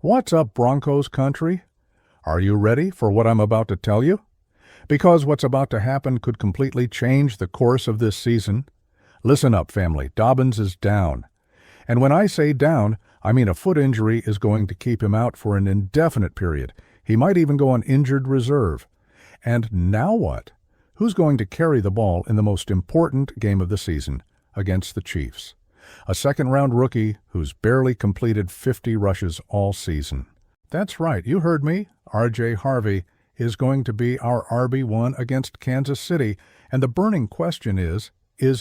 What's up, Broncos Country? Are you ready for what I'm about to tell you? Because what's about to happen could completely change the course of this season. Listen up, family. Dobbins is down. And when I say down, I mean a foot injury is going to keep him out for an indefinite period. He might even go on injured reserve. And now what? Who's going to carry the ball in the most important game of the season against the Chiefs? A second-round rookie who's barely completed 50 rushes all season. That's right, you heard me. RJ Harvey is going to be our RB1 against Kansas City, and the burning question is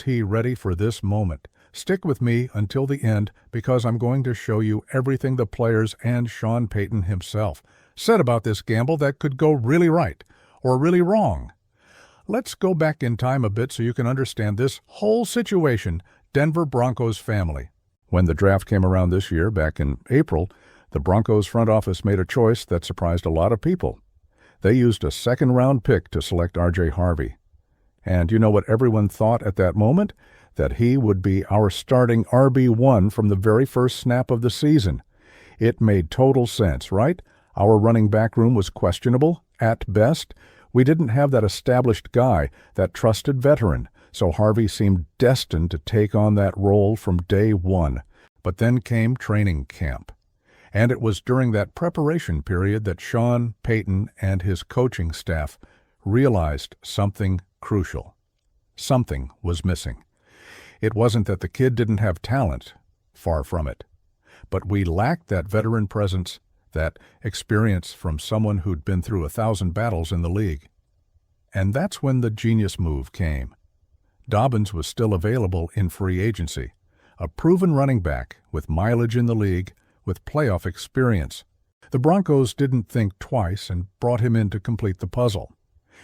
he ready for this moment? Stick with me until the end because I'm going to show you everything the players and Sean Payton himself said about this gamble that could go really right or really wrong. Let's go back in time a bit so you can understand this whole situation. Denver Broncos family. When the draft came around this year, back in April, the Broncos front office made a choice that surprised a lot of people. They used a second-round pick to select RJ Harvey. And you know what everyone thought at that moment? That he would be our starting RB1 from the very first snap of the season. It made total sense, right? Our running back room was questionable, at best. We didn't have that established guy, that trusted veteran. So Harvey seemed destined to take on that role from day one. But then came training camp. And it was during that preparation period that Sean Payton and his coaching staff realized something crucial. Something was missing. It wasn't that the kid didn't have talent, far from it. But we lacked that veteran presence, that experience from someone who'd been through 1,000 battles in the league. And that's when the genius move came. Dobbins was still available in free agency, a proven running back with mileage in the league, with playoff experience. The Broncos didn't think twice and brought him in to complete the puzzle.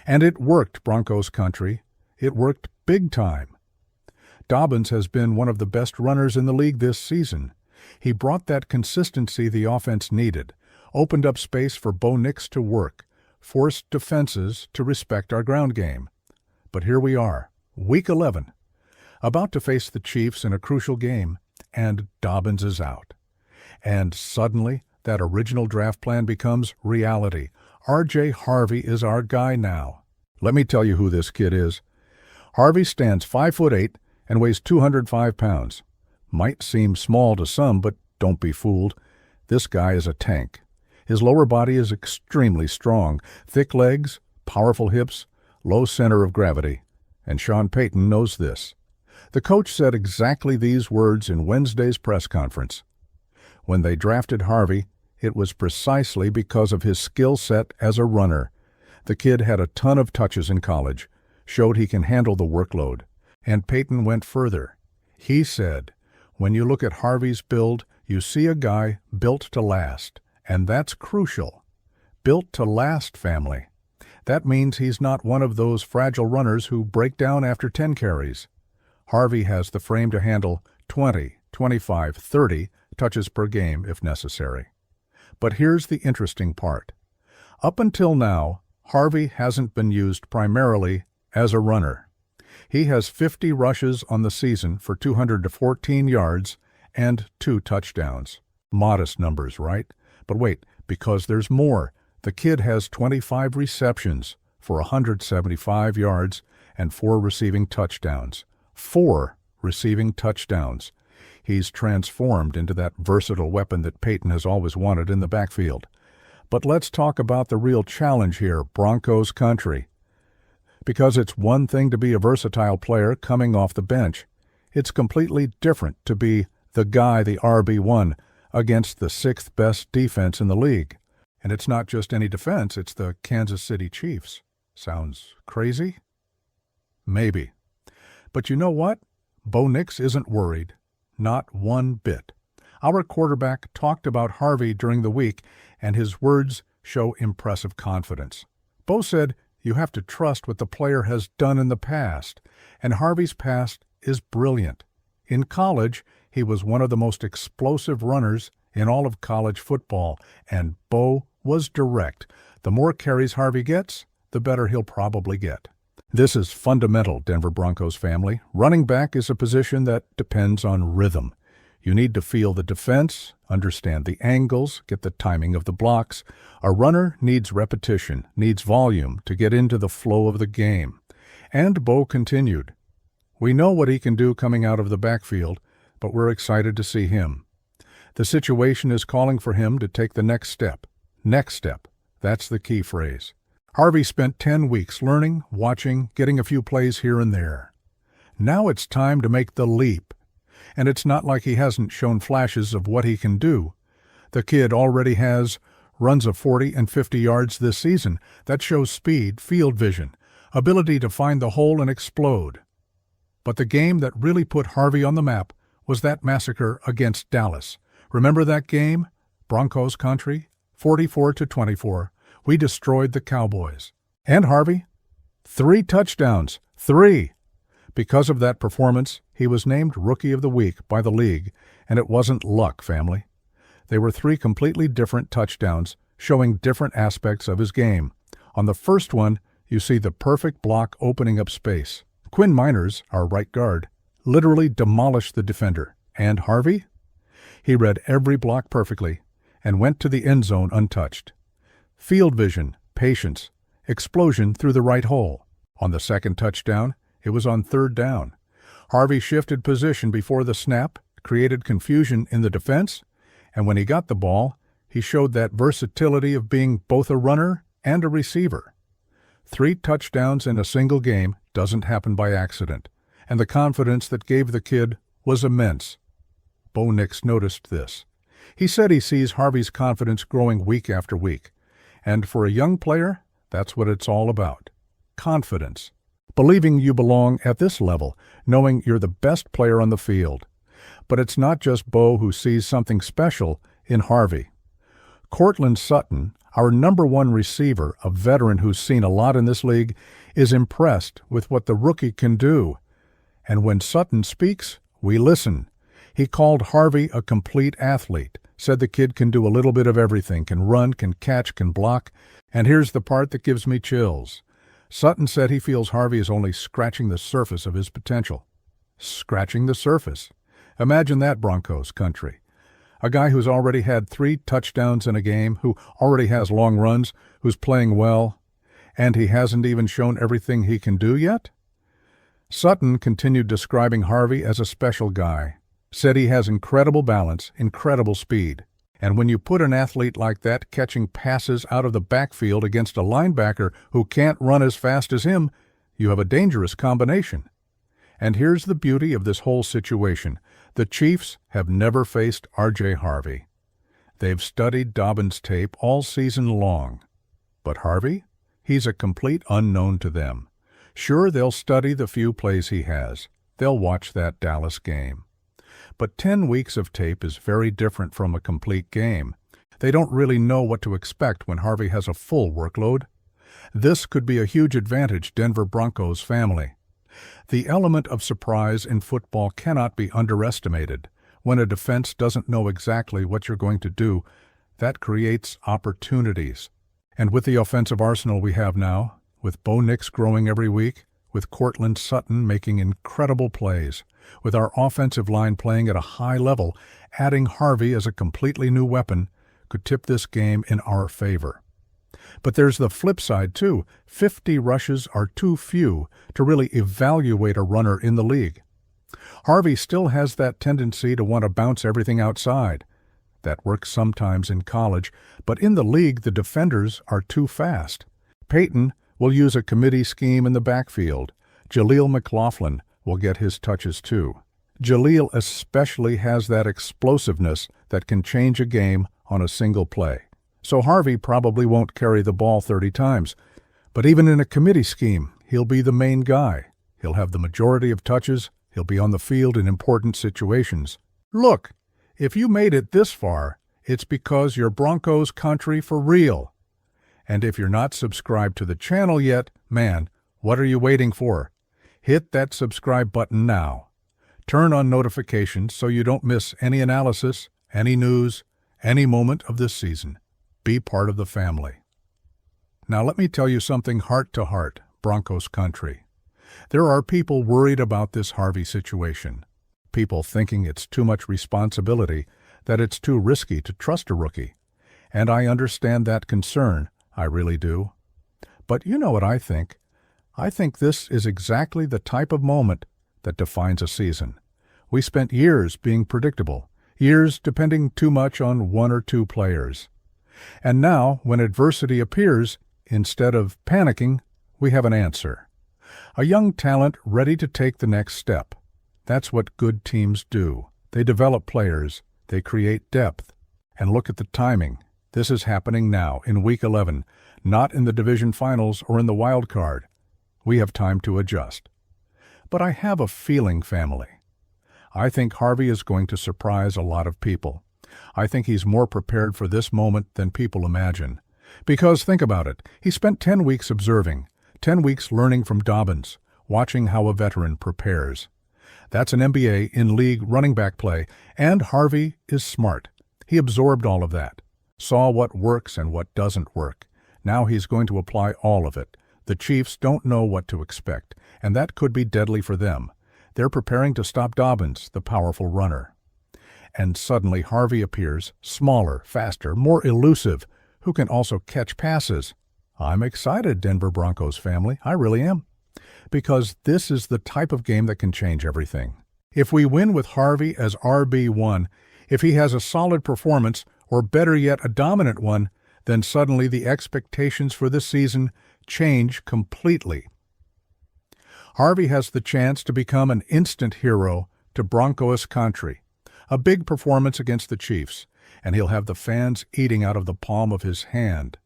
And it worked, Broncos Country. It worked big time. Dobbins has been one of the best runners in the league this season. He brought that consistency the offense needed, opened up space for Bo Nix to work, forced defenses to respect our ground game. But here we are. Week 11, about to face the Chiefs in a crucial game, and Dobbins is out. And suddenly, that original draft plan becomes reality. RJ Harvey is our guy now. Let me tell you who this kid is. Harvey stands 5'8" and weighs 205 pounds. Might seem small to some, but don't be fooled. This guy is a tank. His lower body is extremely strong, thick legs, powerful hips, low center of gravity. And Sean Payton knows this. The coach said exactly these words in Wednesday's press conference. When they drafted Harvey, it was precisely because of his skill set as a runner. The kid had a ton of touches in college, showed he can handle the workload. And Payton went further. He said, when you look at Harvey's build, you see a guy built to last. And that's crucial. Built to last, family. That means he's not one of those fragile runners who break down after 10 carries. Harvey has the frame to handle 20, 25, 30 touches per game if necessary. But here's the interesting part. Up until now, Harvey hasn't been used primarily as a runner. He has 50 rushes on the season for 214 yards and 2 touchdowns. Modest numbers, right? But wait, because there's more. The kid has 25 receptions for 175 yards and 4 receiving touchdowns. 4 receiving touchdowns. He's transformed into that versatile weapon that Payton has always wanted in the backfield. But let's talk about the real challenge here, Broncos Country. Because it's one thing to be a versatile player coming off the bench. It's completely different to be the guy, the RB1, against the 6th best defense in the league. And it's not just any defense, it's the Kansas City Chiefs. Sounds crazy? Maybe. But you know what? Bo Nix isn't worried. Not one bit. Our quarterback talked about Harvey during the week, and his words show impressive confidence. Bo said, you have to trust what the player has done in the past, and Harvey's past is brilliant. In college, he was one of the most explosive runners in all of college football, and Bo was direct. The more carries Harvey gets, the better he'll probably get. This is fundamental, Denver Broncos family. Running back is a position that depends on rhythm. You need to feel the defense, understand the angles, get the timing of the blocks. A runner needs repetition, needs volume to get into the flow of the game. And Bo continued. We know what he can do coming out of the backfield, but we're excited to see him. The situation is calling for him to take the next step. Next step. That's the key phrase. Harvey spent 10 weeks learning, watching, getting a few plays here and there. Now it's time to make the leap. And it's not like he hasn't shown flashes of what he can do. The kid already has runs of 40 and 50 yards this season. That shows speed, field vision, ability to find the hole and explode. But the game that really put Harvey on the map was that massacre against Dallas. Remember that game? Broncos Country, 44-24. We destroyed the Cowboys. And Harvey? 3 touchdowns. 3! Because of that performance, he was named Rookie of the Week by the league, and it wasn't luck, family. They were 3 completely different touchdowns, showing different aspects of his game. On the first one, you see the perfect block opening up space. Quinn Miners, our right guard, literally demolished the defender. And Harvey? He read every block perfectly and went to the end zone untouched. Field vision, patience, explosion through the right hole. On the second touchdown, it was on 3rd down. Harvey shifted position before the snap, created confusion in the defense, and when he got the ball, he showed that versatility of being both a runner and a receiver. 3 touchdowns in a single game doesn't happen by accident, and the confidence that gave the kid was immense. Bo Nix noticed this. He said he sees Harvey's confidence growing week after week, and for a young player, that's what it's all about. Confidence. Believing you belong at this level, knowing you're the best player on the field. But it's not just Bo who sees something special in Harvey. Courtland Sutton, our #1 receiver, a veteran who's seen a lot in this league, is impressed with what the rookie can do. And when Sutton speaks, we listen. He called Harvey a complete athlete, said the kid can do a little bit of everything, can run, can catch, can block. And here's the part that gives me chills. Sutton said he feels Harvey is only scratching the surface of his potential. Scratching the surface. Imagine that, Broncos Country. A guy who's already had 3 touchdowns in a game, who already has long runs, who's playing well, and he hasn't even shown everything he can do yet? Sutton continued describing Harvey as a special guy, said he has incredible balance, incredible speed. And when you put an athlete like that catching passes out of the backfield against a linebacker who can't run as fast as him, you have a dangerous combination. And here's the beauty of this whole situation. The Chiefs have never faced RJ Harvey. They've studied Dobbins' tape all season long. But Harvey? He's a complete unknown to them. Sure, they'll study the few plays he has. They'll watch that Dallas game. But 10 weeks of tape is very different from a complete game. They don't really know what to expect when Harvey has a full workload. This could be a huge advantage Denver Broncos family. The element of surprise in football cannot be underestimated. When a defense doesn't know exactly what you're going to do, that creates opportunities. And with the offensive arsenal we have now, with Bo Nix growing every week, with Courtland Sutton making incredible plays, with our offensive line playing at a high level, adding Harvey as a completely new weapon could tip this game in our favor. But there's the flip side, too. 50 rushes are too few to really evaluate a runner in the league. Harvey still has that tendency to want to bounce everything outside. That works sometimes in college, but in the league the defenders are too fast. Peyton will use a committee scheme in the backfield. Jaleel McLaughlin will get his touches too. Jaleel especially has that explosiveness that can change a game on a single play. So Harvey probably won't carry the ball 30 times. But even in a committee scheme, he'll be the main guy. He'll have the majority of touches. He'll be on the field in important situations. Look, if you made it this far, it's because you're Broncos Country for real. And if you're not subscribed to the channel yet, man, what are you waiting for? Hit that subscribe button now. Turn on notifications so you don't miss any analysis, any news, any moment of this season. Be part of the family. Now let me tell you something heart to heart, Broncos Country. There are people worried about this Harvey situation. people thinking it's too much responsibility, that it's too risky to trust a rookie. And I understand that concern, I really do. But you know what I think? I think this is exactly the type of moment that defines a season. We spent years being predictable, years depending too much on one or two players. And now, when adversity appears, instead of panicking, we have an answer. A young talent ready to take the next step. That's what good teams do. They develop players, they create depth. And look at the timing. This is happening now, in Week 11, not in the division finals or in the wild card. We have time to adjust. But I have a feeling, family. I think Harvey is going to surprise a lot of people. I think he's more prepared for this moment than people imagine. Because, think about it, he spent 10 weeks observing, 10 weeks learning from Dobbins, watching how a veteran prepares. That's an MBA in league running back play, and Harvey is smart. He absorbed all of that, saw what works and what doesn't work. Now he's going to apply all of it. The Chiefs don't know what to expect, and that could be deadly for them. They're preparing to stop Dobbins, the powerful runner. And suddenly Harvey appears, smaller, faster, more elusive, who can also catch passes. I'm excited, Denver Broncos family. I really am. Because this is the type of game that can change everything. If we win with Harvey as RB1, if he has a solid performance, or better yet, a dominant one, then suddenly the expectations for this season change completely. Harvey has the chance to become an instant hero to Broncos Country. A big performance against the Chiefs, and he'll have the fans eating out of the palm of his hand.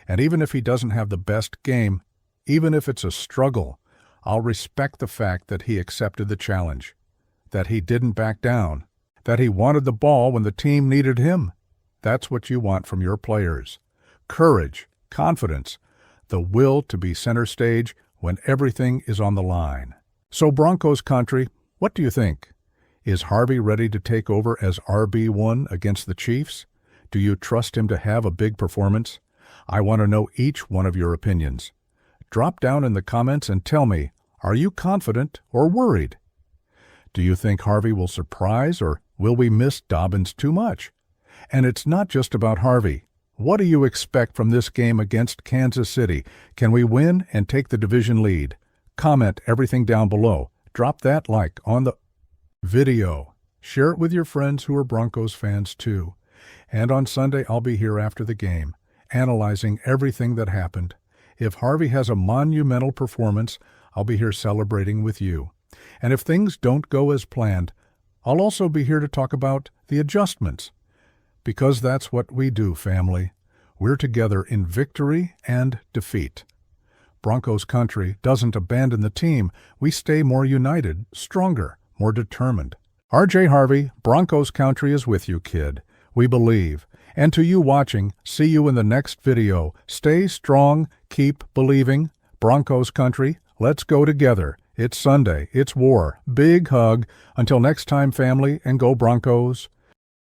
And even if he doesn't have the best game, even if it's a struggle, I'll respect the fact that he accepted the challenge, that he didn't back down, that he wanted the ball when the team needed him. That's what you want from your players. Courage, confidence, the will to be center stage when everything is on the line. So Broncos Country, what do you think? Is Harvey ready to take over as RB1 against the Chiefs? Do you trust him to have a big performance? I want to know each one of your opinions. Drop down in the comments and tell me, are you confident or worried? Do you think Harvey will surprise, or will we miss Dobbins too much? And it's not just about Harvey. What do you expect from this game against Kansas City? Can we win and take the division lead? Comment everything down below. Drop that like on the video. Share it with your friends who are Broncos fans too. And on Sunday, I'll be here after the game, analyzing everything that happened. If Harvey has a monumental performance, I'll be here celebrating with you. And if things don't go as planned, I'll also be here to talk about the adjustments. Because that's what we do, family. We're together in victory and defeat. Broncos Country doesn't abandon the team. We stay more united, stronger, more determined. RJ Harvey, Broncos Country is with you, kid. We believe. And to you watching, see you in the next video. Stay strong, keep believing. Broncos Country, let's go together. It's Sunday. It's war. Big hug. Until next time, family, and go Broncos.